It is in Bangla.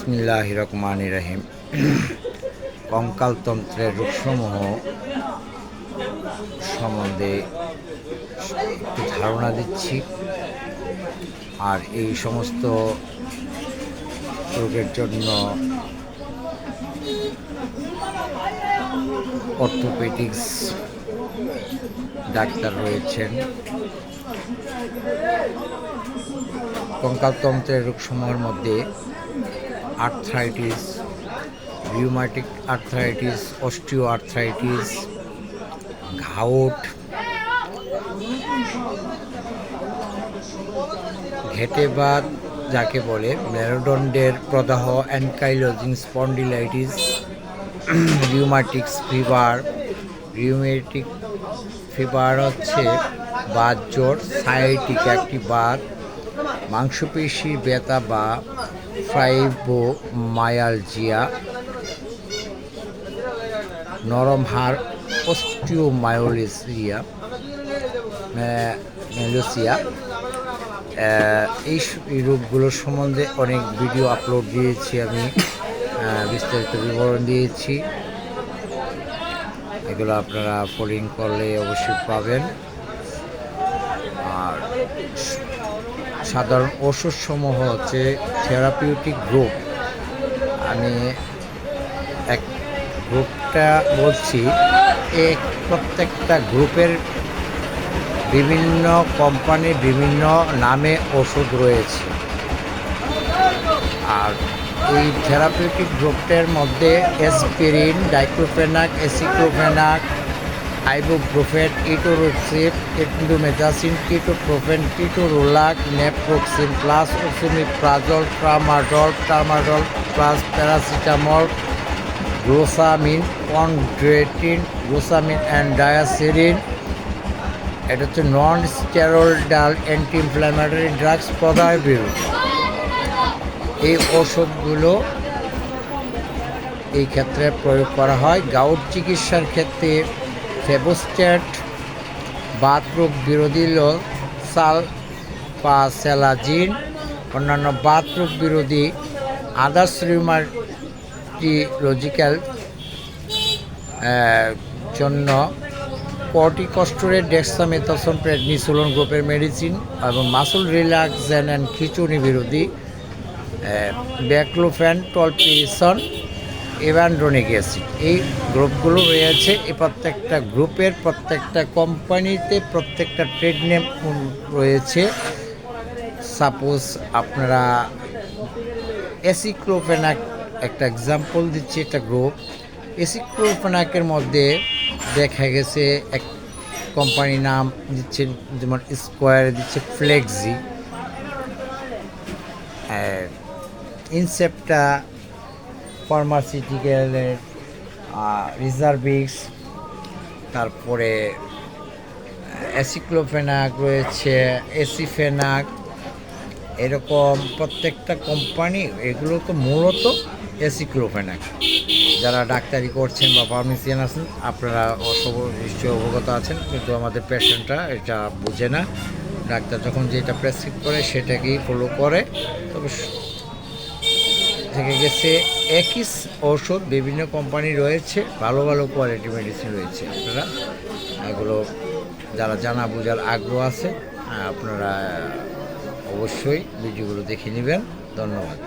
বিসমিল্লাহির রহমানির রহিম। কঙ্কালতন্ত্রের রোগসমূহ সম্বন্ধে একটু ধারণা দিচ্ছি। আর এই সমস্ত রোগের জন্য অর্থোপেডিক্স ডাক্তার রয়েছেন। কঙ্কালতন্ত্রের রোগসমূহের মধ্যে arthritis, rheumatic arthritis, osteoarthritis, ঘাউট, ঘেঁটেবাত যাকে বলে, মেরুদণ্ডের প্রদাহ, অ্যানকাইলোজিং স্পন্ডিলাইটিস, রিউমাটিক ফিভার হচ্ছে বাত জ্বর, সায়াটিক একটি বাত, মাংসপেশি ব্যথা বা ফাইব্রোমায়ালজিয়া, নরম হাড় অস্টিওমায়োলিসিয়া, এই রোগগুলোর সম্বন্ধে অনেক ভিডিও আপলোড দিয়েছি আমি, বিস্তারিত বিবরণ দিয়েছি। এগুলো আপনারা ফলোইং করলে অবশ্যই পাবেন। আর সাধারণ ওষুধসমূহ হচ্ছে থেরাপিউটিক গ্রুপ। আমি এক গ্রুপটা বলছি, প্রত্যেকটা গ্রুপের বিভিন্ন কোম্পানির বিভিন্ন নামে ওষুধ রয়েছে। আর এই থেরাপিউটিক গ্রুপটার মধ্যে aspirin, diclofenac, aceclofenac, ibuprofen, etoricoxib, indomethacin, ketoprofen, ketorolac, naproxen plus, esomeprazole, tramadol plus, paracetamol, glucosamine, chondroitin, glucosamine and diacerein. এটা হচ্ছে non steroidal anti inflammatory drugs, প্রদাহের বিরুদ্ধে। এই ওষুধগুলো এই ক্ষেত্রে প্রয়োগ করা হয়। গাউট চিকিৎসার ক্ষেত্রে ফেবোস্ট্যাট, বাতরোগ বিরোধী সালফাসেলাজিন, অন্যান্য বাতরোগ বিরোধী আদার্স রিউমাটোলজিক্যাল জন্য কর্টিকস্টেরয়েড, ডেক্সামেথাসোন, প্রেডনিসোলোন গ্রুপের মেডিসিন, এবং মাসল রিল্যাক্সেশন অ্যান্ড খিঁচুনি বিরোধী ব্যাক্লোফেন, টলপিরিসন, এভান্ড্রোনিক অ্যাসিড। এই গ্রুপগুলো রয়েছে। এই প্রত্যেকটা গ্রুপের প্রত্যেকটা কোম্পানিতে প্রত্যেকটা ট্রেড নেম রয়েছে। সাপোজ আপনারা অ্যাসিক্লোফেনাক একটা এক্সাম্পল দিচ্ছি, একটা গ্রুপ। অ্যাসিক্লোফেনাকের মধ্যে দেখা গেছে এক কোম্পানির নাম দিচ্ছে, যেমন স্কোয়ারে দিচ্ছে ফ্লেক্সি, ইনসেপ্টা ফার্মাসিউটিক্যালের রিজার্ভিক্স, তারপরে অ্যাসিক্লোফেনাক রয়েছে, এসিফেনাক, এরকম প্রত্যেকটা কোম্পানি। এগুলো তো মূলত অ্যাসিক্লোফেনাক। যারা ডাক্তারি করছেন বা ফার্মেসিয়ান আছেন, আপনারা নিশ্চয়ই অবগত আছেন, কিন্তু আমাদের পেশেন্টরা এটা বুঝে না। ডাক্তার যখন যেটা প্রেসক্রিপ করে সেটাকেই ফলো করে। তবে থেকে গেছে একই ওষুধ বিভিন্ন কোম্পানি রয়েছে, ভালো ভালো কোয়ালিটি মেডিসিন রয়েছে। আপনারা এগুলো যারা জানা বোঝার আগ্রহ আছে, আপনারা অবশ্যই ভিডিওগুলো দেখে নেবেন। ধন্যবাদ।